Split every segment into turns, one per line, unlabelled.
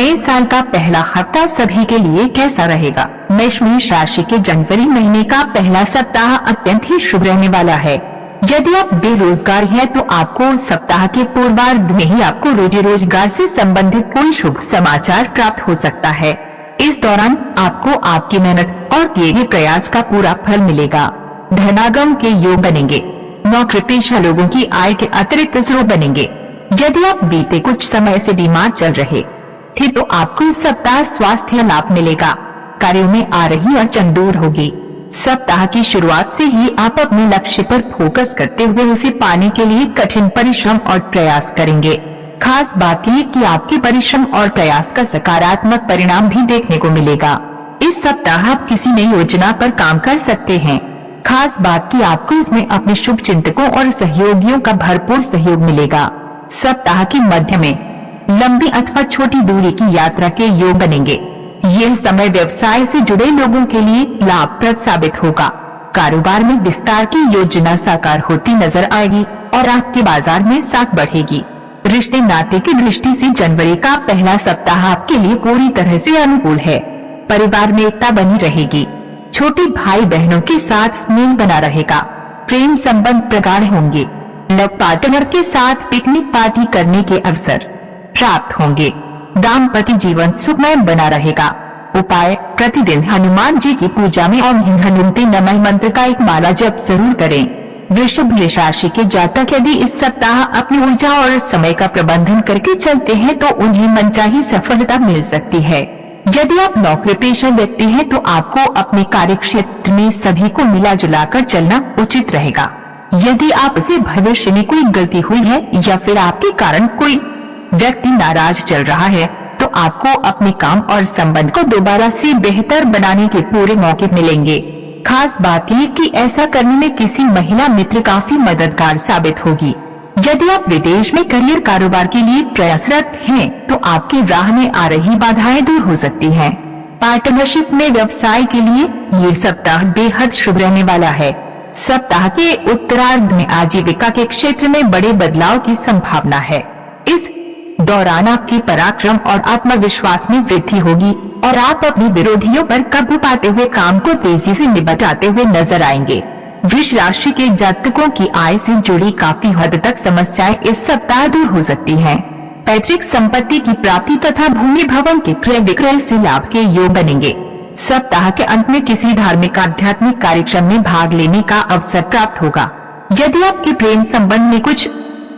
नए साल का पहला हफ्ता सभी के लिए कैसा रहेगा? मेष राशि के जनवरी महीने का पहला सप्ताह अत्यंत ही शुभ रहने वाला है। यदि आप बेरोजगार हैं तो आपको सप्ताह के पूर्वार्ध में ही आपको रोजी रोजगार से संबंधित कोई शुभ समाचार प्राप्त हो सकता है। इस दौरान आपको आपकी मेहनत और किए गए प्रयास का पूरा फल मिलेगा। धनागम के योग बनेंगे। नौकरी पेशा लोगों की आय के अतिरिक्त स्रोत बनेंगे। यदि आप बीते कुछ समय से बीमार चल रहे थे तो आपको इस सप्ताह स्वास्थ्य लाभ मिलेगा। कार्यों में आ रही अड़चन दूर होगी। सप्ताह की शुरुआत से ही आप अपने लक्ष्य पर फोकस करते हुए उसे पाने के लिए कठिन परिश्रम और प्रयास करेंगे। खास बात यह कि आपके परिश्रम और प्रयास का सकारात्मक परिणाम भी देखने को मिलेगा। इस सप्ताह आप किसी नई योजना पर काम कर सकते हैं। खास बात कि आपको इसमें अपने शुभ चिंतकों और सहयोगियों का भरपूर सहयोग मिलेगा। सप्ताह के मध्य में लंबी अथवा छोटी दूरी की यात्रा के योग बनेंगे। यह समय व्यवसाय से जुड़े लोगों के लिए लाभप्रद साबित होगा। कारोबार में विस्तार की योजना साकार होती नजर आएगी और आपके बाजार में साख बढ़ेगी। रिश्ते नाते की दृष्टि से जनवरी का पहला सप्ताह आपके लिए पूरी तरह से अनुकूल है। परिवार में एकता बनी रहेगी। छोटे भाई बहनों के साथ स्नेह बना रहेगा। प्रेम संबंध प्रगाढ़ होंगे। लव पार्टनर के साथ पिकनिक पार्टी करने के अवसर प्राप्त होंगे। दाम्पत्य जीवन सुखमय बना रहेगा। उपाय: प्रतिदिन हनुमान जी की पूजा में ओम हनुमते नमः मंत्र का एक माला जप जरूर करें। वृषभ राशि के जातक यदि इस सप्ताह अपनी ऊर्जा और समय का प्रबंधन करके चलते हैं तो उन्हें मनचाही सफलता मिल सकती है। यदि आप नौकरी पेशा व्यक्ति हैं तो आपको अपने कार्य क्षेत्र में सभी को मिला जुला कर चलना उचित रहेगा। यदि आपसे भविष्य में कोई गलती हुई है या फिर आपके कारण कोई व्यक्ति नाराज चल रहा है तो आपको अपने काम और संबंध को दोबारा से बेहतर बनाने के पूरे मौके मिलेंगे। खास बात यह कि ऐसा करने में किसी महिला मित्र काफी मददगार साबित होगी। यदि आप विदेश में करियर कारोबार के लिए प्रयासरत हैं तो आपकी राह में आ रही बाधाएं दूर हो सकती हैं। पार्टनरशिप में व्यवसाय के लिए ये सप्ताह बेहद शुभ रहने वाला है। सप्ताह के उत्तरार्ध में आजीविका के क्षेत्र में बड़े बदलाव की संभावना है। इस दौरान आपके पराक्रम और आत्मविश्वास में वृद्धि होगी और आप अपने विरोधियों पर काबू पाते हुए काम को तेजी से निपटाते हुए नजर आएंगे। वृष राशि के जातकों की आय से जुड़ी काफी हद तक समस्याएं इस सप्ताह दूर हो सकती हैं। पैतृक संपत्ति की प्राप्ति तथा भूमि भवन के क्रय विक्रय से लाभ के योग बनेंगे। सप्ताह के अंत में किसी धार्मिक आध्यात्मिक कार्यक्रम में भाग लेने का अवसर प्राप्त होगा। यदि आपके प्रेम संबंध में कुछ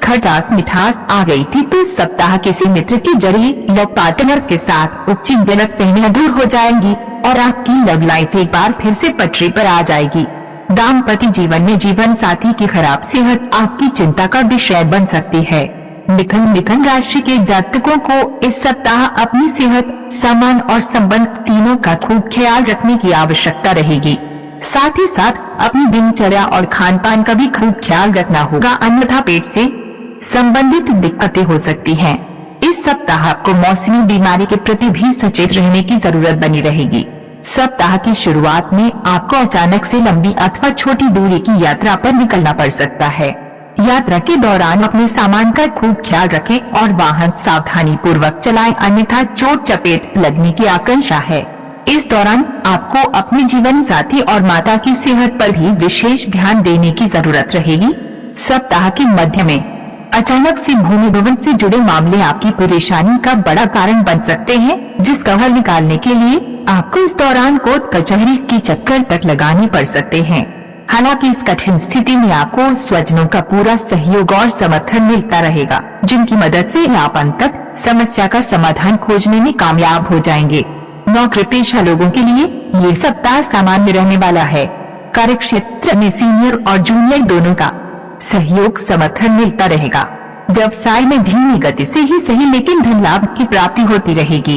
खटास मिठास आ गई थी तो इस सप्ताह किसी मित्र के जरिए लव पार्टनर के साथ उचित गलतफहमियां दूर हो जाएंगी और आपकी लव लाइफ एक बार फिर से पटरी पर आ जाएगी। दाम्पत्य जीवन में जीवन साथी की खराब सेहत आपकी चिंता का विषय बन सकती है। मिथुन राशि के जातकों को इस सप्ताह अपनी सेहत, सामान और संबंध तीनों का खूब ख्याल रखने की आवश्यकता रहेगी। साथ ही साथ अपनी दिनचर्या और खान पान का भी खूब ख्याल रखना होगा, अन्यथा पेट से संबंधित दिक्कतें हो सकती हैं। इस सप्ताह आपको मौसमी बीमारी के प्रति भी सचेत रहने की जरूरत बनी रहेगी। सप्ताह की शुरुआत में आपको अचानक से लंबी अथवा छोटी दूरी की यात्रा पर निकलना पड़ सकता है। यात्रा के दौरान अपने सामान का खूब ख्याल रखें और वाहन सावधानी पूर्वक चलाएं, अन्यथा चोट चपेट लगने की आशंका है। इस दौरान आपको अपने जीवन साथी और माता की सेहत पर भी विशेष ध्यान देने की जरूरत रहेगी। सप्ताह के मध्य में अचानक से भूमि भवन से जुड़े मामले आपकी परेशानी का बड़ा कारण बन सकते हैं, जिसका हल निकालने के लिए आपको इस दौरान कोर्ट कचहरी की चक्कर तक लगाने पड़ सकते हैं। हालांकि इस कठिन स्थिति में आपको स्वजनों का पूरा सहयोग और समर्थन मिलता रहेगा, जिनकी मदद से आप अंत तक समस्या का समाधान खोजने में कामयाब हो जाएंगे। नौकरी पेशा लोगों के लिए ये सप्ताह सामान्य रहने वाला है। कार्यक्षेत्र में सीनियर और जूनियर दोनों का सहयोग समर्थन मिलता रहेगा। व्यवसाय में धीमी गति से ही सही लेकिन धन लाभ की प्राप्ति होती रहेगी।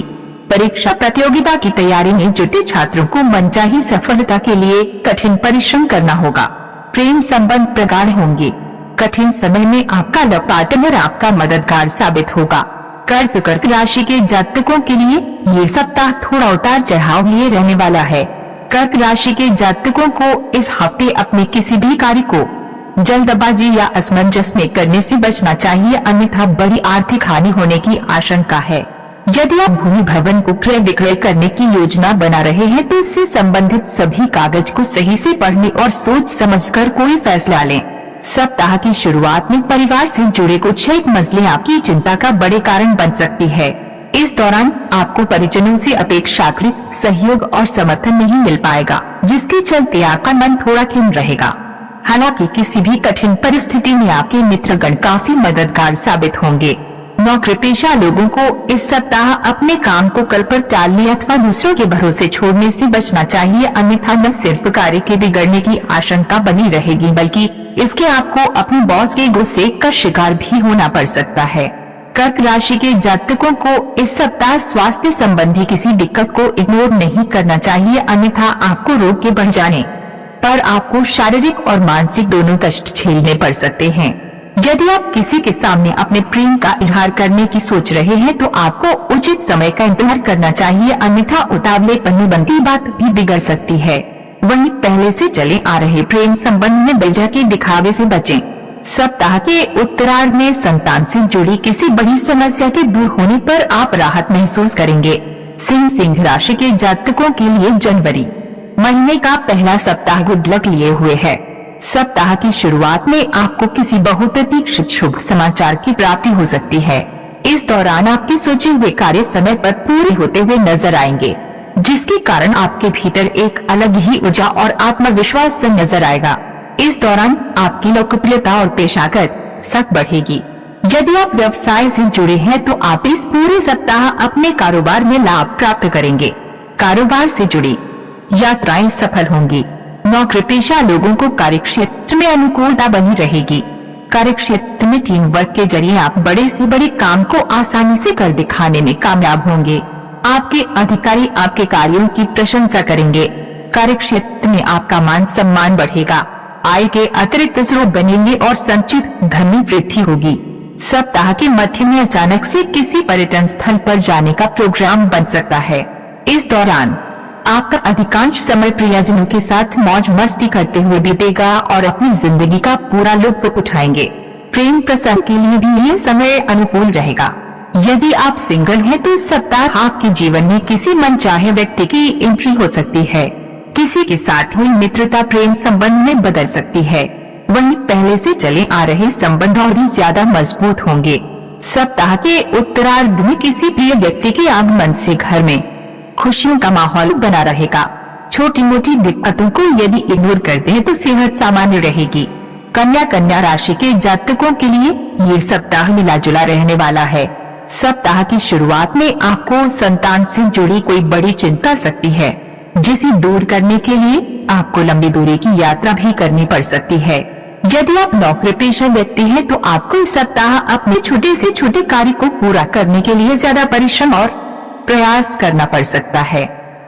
परीक्षा प्रतियोगिता की तैयारी में जुटे छात्रों को मनचाही सफलता के लिए कठिन परिश्रम करना होगा। प्रेम संबंध प्रगाढ़ होंगे। कठिन समय में आपका लव पार्टनर आपका मददगार साबित होगा। कर्क राशि के जातकों के लिए ये सप्ताह थोड़ा उतार चढ़ाव लिए रहने वाला है। कर्क राशि के जातकों को इस हफ्ते अपने किसी भी कार्य को जल्दबाजी या असमंजस में करने से बचना चाहिए, अन्यथा बड़ी आर्थिक हानि होने की आशंका है। यदि आप भूमि भवन को क्रय विक्रय करने की योजना बना रहे हैं तो इससे संबंधित सभी कागज को सही से पढ़ने और सोच समझकर कोई फैसला लें। सप्ताह की शुरुआत में परिवार से जुड़े कुछ एक मसले आपकी चिंता का बड़े कारण बन सकती है। इस दौरान आपको परिजनों से अपेक्षाकृत सहयोग और समर्थन नहीं मिल पाएगा, जिसके चलते आपका मन थोड़ा खिन्न रहेगा। हालांकि किसी भी कठिन परिस्थिति में आपके मित्रगण काफी मददगार साबित होंगे। नौकरी पेशा लोगों को इस सप्ताह अपने काम को कल पर टालने अथवा दूसरों के भरोसे छोड़ने से बचना चाहिए, अन्यथा न सिर्फ कार्य के बिगड़ने की आशंका बनी रहेगी बल्कि इसके आपको अपने बॉस के गुस्से का शिकार भी होना पड़ सकता है। कर्क राशि के जातकों को इस सप्ताह स्वास्थ्य संबंधी किसी दिक्कत को इग्नोर नहीं करना चाहिए, अन्यथा आपको रोग के बढ़ जाने पर आपको शारीरिक और मानसिक दोनों कष्ट झेलने पड़ सकते हैं। यदि आप किसी के सामने अपने प्रेम का इजहार करने की सोच रहे हैं तो आपको उचित समय का इंतजार करना चाहिए, अन्यथा उतावलेपन में बनती बात भी बिगड़ सकती है। वहीं पहले से चले आ रहे प्रेम संबंध में बेवजह के दिखावे से बचें। सप्ताह के उत्तरार्ध में संतान से जुड़ी किसी बड़ी समस्या के दूर होने पर आप राहत महसूस करेंगे। सिंह राशि के जातकों के लिए जनवरी महीने का पहला सप्ताह गुड लक लिए हुए है। सप्ताह की शुरुआत में आपको किसी बहुप्रतीक्षित शुभ समाचार की प्राप्ति हो सकती है। इस दौरान आपके सोचे हुए कार्य समय पर पूरे होते हुए नजर आएंगे, जिसके कारण आपके भीतर एक अलग ही ऊर्जा और आत्मविश्वास से नजर आएगा। इस दौरान आपकी लोकप्रियता और पेशागत शक्ति बढ़ेगी। यदि आप व्यवसाय से जुड़े हैं तो आप इस पूरे सप्ताह अपने कारोबार में लाभ प्राप्त करेंगे। कारोबार से जुड़ी यात्राएं सफल होंगी। नौकरी पेशा लोगों को कार्यक्षेत्र में अनुकूलता बनी रहेगी। कार्यक्षेत्र में टीम वर्क के जरिए आप बड़े से बड़े काम को आसानी से कर दिखाने में कामयाब होंगे। आपके अधिकारी आपके कार्यों की प्रशंसा करेंगे। कार्यक्षेत्र में आपका मान सम्मान बढ़ेगा। आय के अतिरिक्त स्रोत बनेंगे और संचित धन में वृद्धि होगी। सप्ताह के मध्य में अचानक से किसी पर्यटन स्थल पर जाने का प्रोग्राम बन सकता है। इस दौरान आपका अधिकांश समय प्रियजनों के साथ मौज मस्ती करते हुए बीतेगा और अपनी जिंदगी का पूरा लुत्फ उठाएंगे। प्रेम प्रसंग के लिए भी यह समय अनुकूल रहेगा। यदि आप सिंगल हैं तो इस सप्ताह आपके जीवन में किसी मनचाहे व्यक्ति की एंट्री हो सकती है। किसी के साथ हुई मित्रता प्रेम संबंध में बदल सकती है। वहीं पहले से चले आ रहे संबंध और भी ज्यादा मजबूत होंगे। सप्ताह के उत्तरार्ध में किसी प्रिय व्यक्ति के आगमन से घर में खुशियों का माहौल बना रहेगा। छोटी मोटी दिक्कतों को यदि इग्नोर करते हैं तो सेहत सामान्य रहेगी। कन्या राशि के जातकों के लिए ये सप्ताह मिला जुला रहने वाला है। सप्ताह की शुरुआत में आपको संतान से जुड़ी कोई बड़ी चिंता सकती है, जिसे दूर करने के लिए आपको लंबी दूरी की यात्रा भी करनी पड़ सकती है। यदि आप नौकरी पेशा व्यक्ति हैं तो आपको इस सप्ताह अपने छोटे से छोटे कार्य को पूरा करने के लिए ज्यादा परिश्रम और प्रयास करना पड़ सकता है।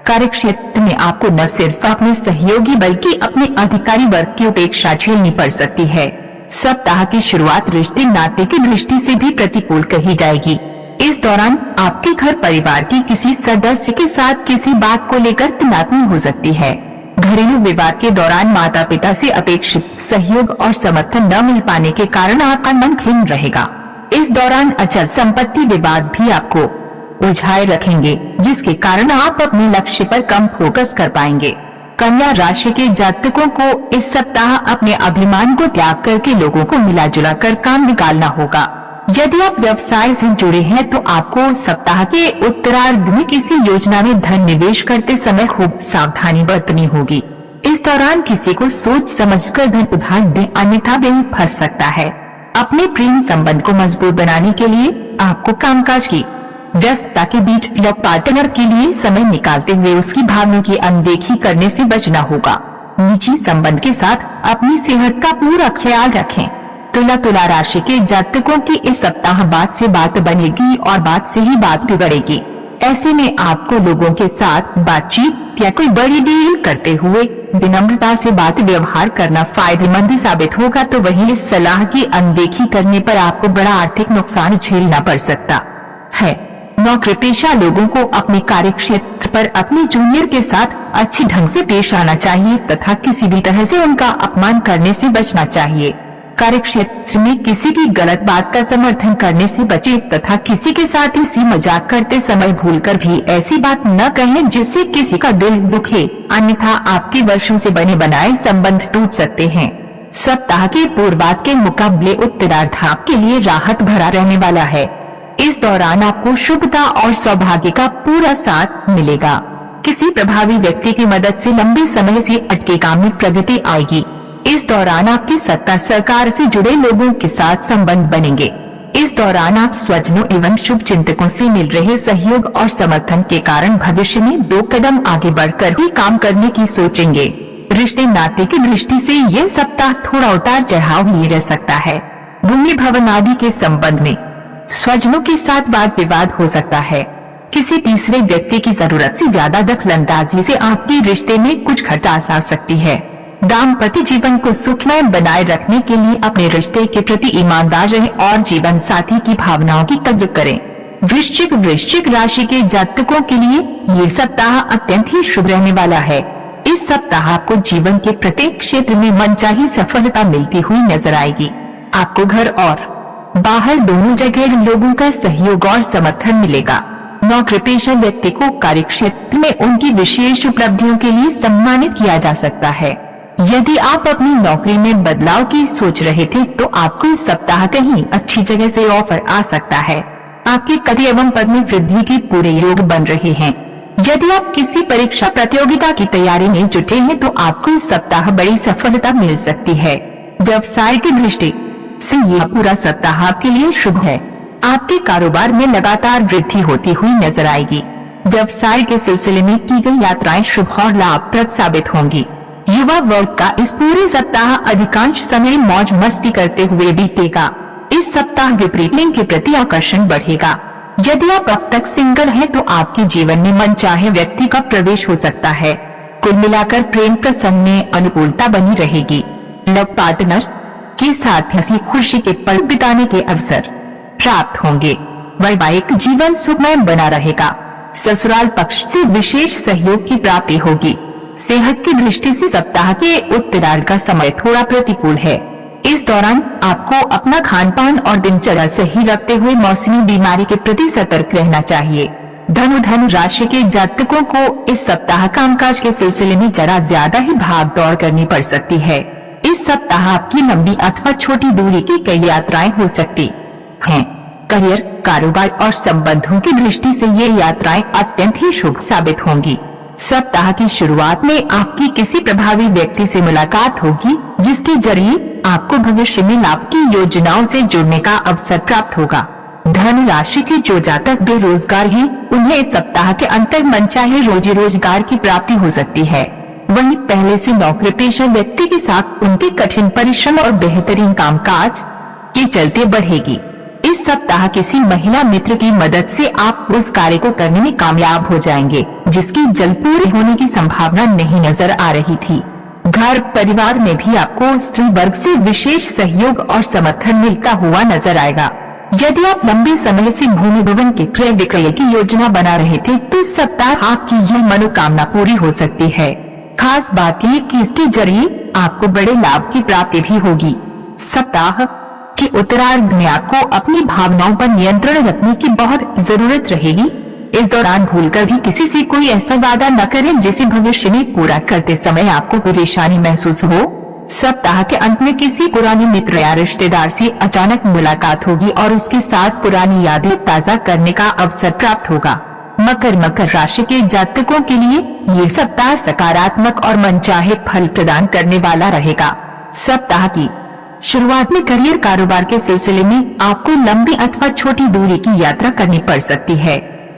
कार्यक्षेत्र में आपको न सिर्फ अपने सहयोगी बल्कि अपने अधिकारी वर्ग की उपेक्षा झेलनी पड़ सकती है। सप्ताह की शुरुआत रिश्ते नाते की दृष्टि से भी प्रतिकूल कही जाएगी। इस दौरान आपके घर परिवार की किसी सदस्य के साथ किसी बात को लेकर तनातनी हो सकती है। घरेलू विवाद के दौरान माता पिता से अपेक्षित सहयोग और समर्थन न मिल पाने के कारण आपका मन खिन्न रहेगा। इस दौरान अचल संपत्ति विवाद भी आपको उलझाए रखेंगे, जिसके कारण आप अपने लक्ष्य पर कम फोकस कर पाएंगे। कन्या राशि के जातकों को इस सप्ताह अपने अभिमान को त्याग करके लोगों को मिला जुला कर काम निकालना होगा। यदि आप व्यवसाय से जुड़े हैं तो आपको सप्ताह के उत्तरार्ध में किसी योजना में धन निवेश करते समय खूब सावधानी बरतनी होगी। इस दौरान किसी को सोच समझकर धन उधार दें, अन्यथा वे फंस सकता है। अपने प्रेम संबंध को मजबूत बनाने के लिए आपको कामकाज की व्यस्तता के बीच लव पार्टनर के लिए समय निकालते हुए उसकी भावनाओं की अनदेखी करने से बचना होगा। निजी संबंध के साथ अपनी सेहत का पूरा ख्याल रखें। तुला राशि के जातकों की इस सप्ताह बात से बात बनेगी और बात से ही बात बिगड़ेगी। ऐसे में आपको लोगों के साथ बातचीत या कोई बड़ी डील करते हुए विनम्रता से बात व्यवहार करना फायदेमंद साबित होगा, तो वहीं इस सलाह की अनदेखी करने पर आपको बड़ा आर्थिक नुकसान झेलना पड़ सकता है। नौकरी पेशा लोगों को अपने कार्य क्षेत्र पर अपने जूनियर के साथ अच्छी ढंग से पेश आना चाहिए तथा किसी भी तरह से उनका अपमान करने से बचना चाहिए। कार्यक्षेत्र में किसी की गलत बात का समर्थन करने से बचें तथा किसी के साथ हंसी मजाक करते समय भूलकर भी ऐसी बात न कहें जिससे किसी का दिल दुखे, अन्यथा आपके वर्षों से बने बनाए संबंध टूट सकते हैं। सप्ताह के पूर्वार्ध के मुकाबले उत्तरार्ध आपके लिए राहत भरा रहने वाला है। इस दौरान आपको शुभता और सौभाग्य का पूरा साथ मिलेगा। किसी प्रभावी व्यक्ति की मदद से लंबे समय से अटके काम में प्रगति आएगी। इस दौरान आपकी सत्ता सरकार से जुड़े लोगों के साथ संबंध बनेंगे। इस दौरान आप स्वजनों एवं शुभ चिंतकों से मिल रहे सहयोग और समर्थन के कारण भविष्य में 2 कदम आगे बढ़कर ही काम करने की सोचेंगे। रिश्ते नाते की दृष्टि से यह सप्ताह थोड़ा उतार चढ़ाव लिए रह सकता है। भूमि भवन आदि के संबंध में स्वजनों के साथ वाद विवाद हो सकता है। किसी तीसरे व्यक्ति की जरूरत से ज्यादा दखलंदाजी से आपके रिश्ते में कुछ खटास आ सकती है। दाम्पत्य जीवन को सुखमय बनाए रखने के लिए अपने रिश्ते के प्रति ईमानदार रहें और जीवन साथी की भावनाओं की कद्र करें। वृश्चिक राशि के जातकों के लिए ये सप्ताह अत्यंत ही शुभ रहने वाला है। इस सप्ताह आपको जीवन के प्रत्येक क्षेत्र में मनचाही सफलता मिलती हुई नजर आएगी। आपको घर और बाहर दोनों जगह लोगों का सहयोग और समर्थन मिलेगा। नौकरी पेशा व्यक्ति को कार्यक्षेत्र में उनकी विशेष उपलब्धियों के लिए सम्मानित किया जा सकता है। यदि आप अपनी नौकरी में बदलाव की सोच रहे थे तो आपको इस सप्ताह कहीं अच्छी जगह से ऑफर आ सकता है। आपके करियर एवं पद में वृद्धि के पूरे योग बन रहे हैं। यदि आप किसी परीक्षा प्रतियोगिता की तैयारी में जुटे हैं तो आपको इस सप्ताह बड़ी सफलता मिल सकती है। व्यवसाय की दृष्टि से यह पूरा सप्ताह आपके लिए शुभ है। आपके कारोबार में लगातार वृद्धि होती हुई नजर आएगी। व्यवसाय के सिलसिले में की गई यात्राएं शुभ और लाभप्रद साबित होंगी। युवा वर्ग का इस पूरे सप्ताह अधिकांश समय मौज मस्ती करते हुए बीतेगा। इस सप्ताह विपरीत लिंग के प्रति आकर्षण बढ़ेगा। यदि आप अब तक सिंगल हैं तो आपके जीवन में मनचाहे व्यक्ति का प्रवेश हो सकता है। कुल मिलाकर प्रेम प्रसंग में अनुकूलता बनी रहेगी। लव पार्टनर के साथ हंसी खुशी के पल बिताने के अवसर प्राप्त होंगे। वैवाहिक जीवन सुखमय बना रहेगा। ससुराल पक्ष से विशेष सहयोग की प्राप्ति होगी। सेहत की दृष्टि से सप्ताह के उत्तरार्ध का समय थोड़ा प्रतिकूल है। इस दौरान आपको अपना खान-पान और दिनचर्या सही रखते हुए मौसमी बीमारी के प्रति सतर्क रहना चाहिए। धनु राशि के जातकों को इस सप्ताह कामकाज के सिलसिले में जरा ज्यादा ही भाग दौड़ करनी पड़ सकती है। इस सप्ताह आपकी लंबी अथवा छोटी दूरी की कई यात्राएं हो सकती हैं। करियर, कारोबार और संबंधों की दृष्टि से ये यात्राएं अत्यंत ही शुभ साबित होंगी। सप्ताह की शुरुआत में आपकी किसी प्रभावी व्यक्ति से मुलाकात होगी जिसके जरिए आपको भविष्य में लाभ की योजनाओं से जुड़ने का अवसर प्राप्त होगा। धनु राशि के जो जातक बेरोजगार हैं, उन्हें इस सप्ताह के अंत तक मनचाहे रोजी रोजगार की प्राप्ति हो सकती है। वहीं पहले से नौकरी पेशा व्यक्ति के साथ उनके कठिन परिश्रम और बेहतरीन कामकाज के चलते बढ़ेगी। इस सप्ताह किसी महिला मित्र की मदद से आप उस कार्य को करने में कामयाब हो जाएंगे जिसकी जल्द पूरी होने की संभावना नहीं नजर आ रही थी। घर परिवार में भी आपको स्त्री वर्ग से विशेष सहयोग और समर्थन मिलता हुआ नजर आएगा। यदि आप लंबे समय से भूमि भवन के क्रय विक्रय की योजना बना रहे थे तो इस सप्ताह आपकी यह मनोकामना पूरी हो सकती है। खास बात यह कि इसके जरिए आपको बड़े लाभ की प्राप्ति भी होगी। सप्ताह के उत्तरार्ध में आपको अपनी भावनाओं पर नियंत्रण रखने की बहुत जरूरत रहेगी। इस दौरान भूलकर भी किसी से कोई ऐसा वादा न करें जिसे भविष्य में पूरा करते समय आपको परेशानी महसूस हो। सप्ताह के अंत में किसी पुराने मित्र या रिश्तेदार से अचानक मुलाकात होगी और उसके साथ पुरानी यादें ताजा करने का अवसर प्राप्त होगा। मकर राशि के जातकों के लिए ये सप्ताह सकारात्मक और मनचाहे फल प्रदान करने वाला रहेगा। सप्ताह की शुरुआत में करियर कारोबार के सिलसिले में आपको लंबी अथवा छोटी दूरी की यात्रा करनी पड़ सकती है।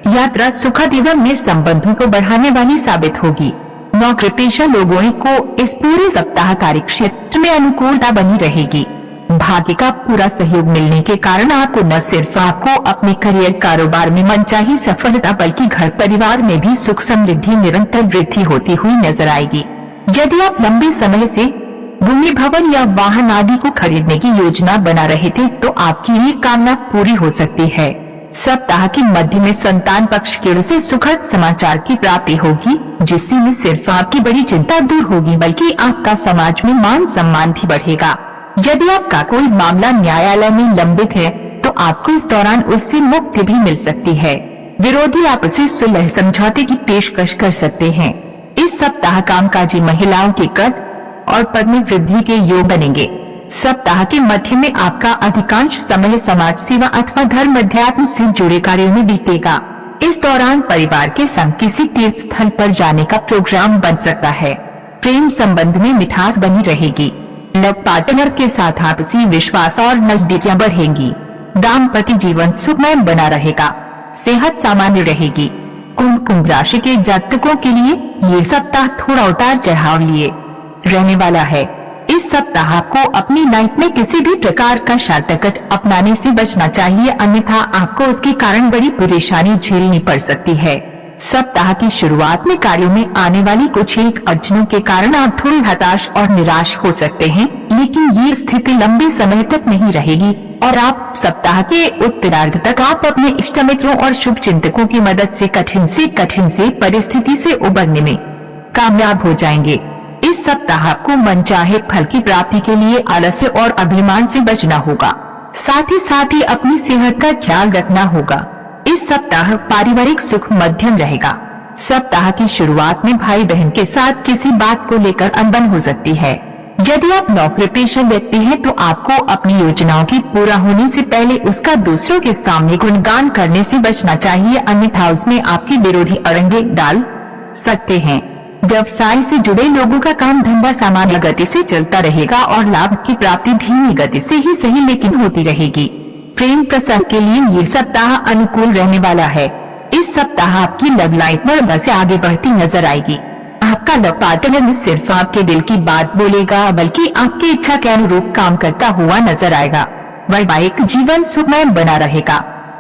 यात्रा सुखद एवं में संबंधों को बढ़ाने वाली साबित होगी। नौकरी पेशा लोगों को इस पूरे सप्ताह कार्य क्षेत्र में अनुकूलता बनी रहेगी। भाग्य का पूरा सहयोग मिलने के कारण आपको न सिर्फ आपको अपने करियर कारोबार में मनचाही सफलता बल्कि घर परिवार में भी सुख समृद्धि निरंतर वृद्धि होती हुई नजर आएगी। यदि आप लंबे समय से भूमि भवन या वाहन आदि को खरीदने की योजना बना रहे थे तो आपकी ये कामना पूरी हो सकती है। सप्ताह के मध्य में संतान पक्ष की ओर से सुखद समाचार की प्राप्ति होगी जिससे न सिर्फ आपकी बड़ी चिंता दूर होगी बल्कि आपका समाज में मान सम्मान भी बढ़ेगा। यदि आपका कोई मामला न्यायालय में लंबित है तो आपको इस दौरान उससे मुक्ति भी मिल सकती है। विरोधी आपसी सुलह समझौते की पेशकश कर सकते हैं। इस सप्ताह कामकाजी महिलाओं के कद और पद में वृद्धि के योग बनेंगे। सप्ताह के मध्य में आपका अधिकांश समय समाज सेवा अथवा धर्म अध्यात्म से जुड़े कार्यों में बीतेगा। इस दौरान परिवार के संग किसी तीर्थ स्थल पर जाने का प्रोग्राम बन सकता है। प्रेम संबंध में मिठास बनी रहेगी। लव पार्टनर के साथ आपसी विश्वास और नजदीकियां बढ़ेंगी। दाम्पत्य जीवन सुखमय बना रहेगा। सेहत सामान्य रहेगी। कुंभ राशि के जातकों के लिए ये सप्ताह थोड़ा उतार चढ़ाव लिए रहने वाला है। इस सप्ताह आपको अपनी लाइफ में किसी भी प्रकार का शॉर्टकट अपनाने से बचना चाहिए, अन्यथा आपको उसके कारण बड़ी परेशानी झेलनी पड़ सकती है। सप्ताह की शुरुआत में कार्यों में आने वाली कुछ एक अड़चनों के कारण आप थोड़े हताश और निराश हो सकते हैं, लेकिन ये स्थिति लंबे समय तक नहीं रहेगी और आप सप्ताह के उत्तरार्ध तक आप अपने इष्ट मित्रों और शुभ चिंतकों की मदद से कठिन से परिस्थिति से उबरने में कामयाब हो जाएंगे। इस सप्ताह आपको मनचाहे फल की प्राप्ति के लिए आलस्य और अभिमान से बचना होगा। साथ ही अपनी सेहत का ख्याल रखना होगा। इस सप्ताह पारिवारिक सुख मध्यम रहेगा। सप्ताह की शुरुआत में भाई बहन के साथ किसी बात को लेकर अनबन हो सकती है। यदि आप नौकरी पेशा व्यक्ति हैं तो आपको अपनी योजनाओं की पूरा होने से पहले उसका दूसरों के सामने गुणगान करने से बचना चाहिए, अन्यथा उसमें आपके विरोधी अड़ंगे डाल सकते हैं। व्यवसाय से जुड़े लोगों का काम धंधा सामान्य गति से चलता रहेगा और लाभ की प्राप्ति धीमी गति से ही सही लेकिन होती रहेगी। प्रेम प्रसंग के लिए ये सप्ताह अनुकूल रहने वाला है। इस सप्ताह आपकी लव लाइफ में से आगे बढ़ती नजर आएगी। आपका लव पार्टनर न सिर्फ आपके दिल की बात बोलेगा बल्कि आपकी इच्छा के अनुरूप काम करता हुआ नजर आएगा। वैवाहिक जीवन सुखमय बना रहेगा।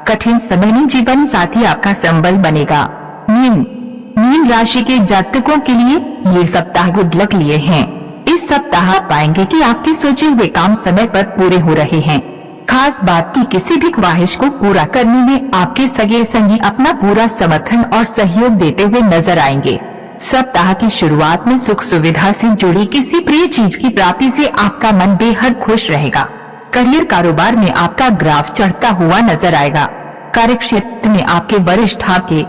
कठिन समय में जीवन साथी आपका संबल बनेगा। मीन राशि के जातकों के लिए ये सप्ताह गुड लक लिए हैं। इस सप्ताह आप पाएंगे कि आपके सोचे हुए काम समय पर पूरे हो रहे हैं। खास बात की किसी भी ख्वाहिश को पूरा करने में आपके सगे संगी अपना पूरा समर्थन और सहयोग देते हुए नजर आएंगे। सप्ताह की शुरुआत में सुख सुविधा से जुड़ी किसी प्रिय चीज की प्राप्ति से आपका मन बेहद खुश रहेगा। करियर कारोबार में आपका ग्राफ चढ़ता हुआ नजर आएगा। कार्य क्षेत्र में आपके वरिष्ठ आपके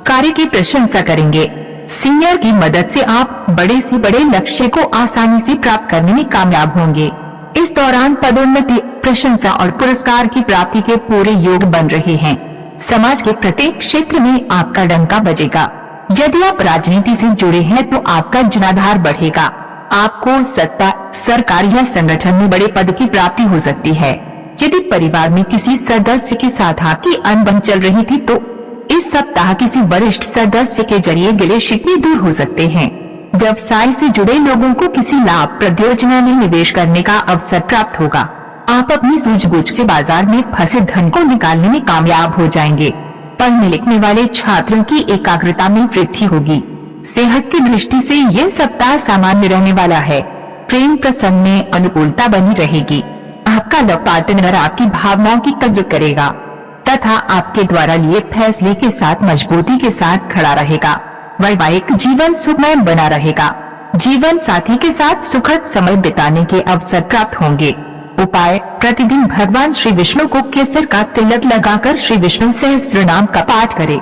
कार्य की प्रशंसा करेंगे। सीनियर की मदद से आप बड़े से बड़े लक्ष्य को आसानी से प्राप्त करने में कामयाब होंगे। इस दौरान पदोन्नति, प्रशंसा और पुरस्कार की प्राप्ति के पूरे योग बन रहे हैं। समाज के प्रत्येक क्षेत्र में आपका डंका बजेगा। यदि आप राजनीति से जुड़े हैं तो आपका जनाधार बढ़ेगा। आपको सत्ता, सरकार या संगठन में बड़े पद की प्राप्ति हो सकती है। यदि परिवार में किसी सदस्य के साथ आपकी अनबन चल रही थी तो इस सप्ताह किसी वरिष्ठ सदस्य के जरिए गिले शिकवे दूर हो सकते हैं। व्यवसाय से जुड़े लोगों को किसी लाभ परियोजना में निवेश करने का अवसर प्राप्त होगा। आप अपनी सूझबूझ से बाजार में फंसे धन को निकालने में कामयाब हो जाएंगे। पढ़ने लिखने वाले छात्रों की एकाग्रता में वृद्धि होगी। सेहत की दृष्टि से यह सप्ताह सामान्य रहने वाला है। प्रेम प्रसंग में अनुकूलता बनी रहेगी। आपका लव पार्टनर आपकी भावनाओं की कद्र करेगा तथा आपके द्वारा लिए फैसले के साथ मजबूती के साथ खड़ा रहेगा। वैवाहिक जीवन सुखमय बना रहेगा। जीवन साथी के साथ सुखद समय बिताने के अवसर प्राप्त होंगे। उपाय: प्रतिदिन भगवान श्री विष्णु को केसर का तिलक लगाकर श्री विष्णु सहस्त्र नाम का पाठ करें।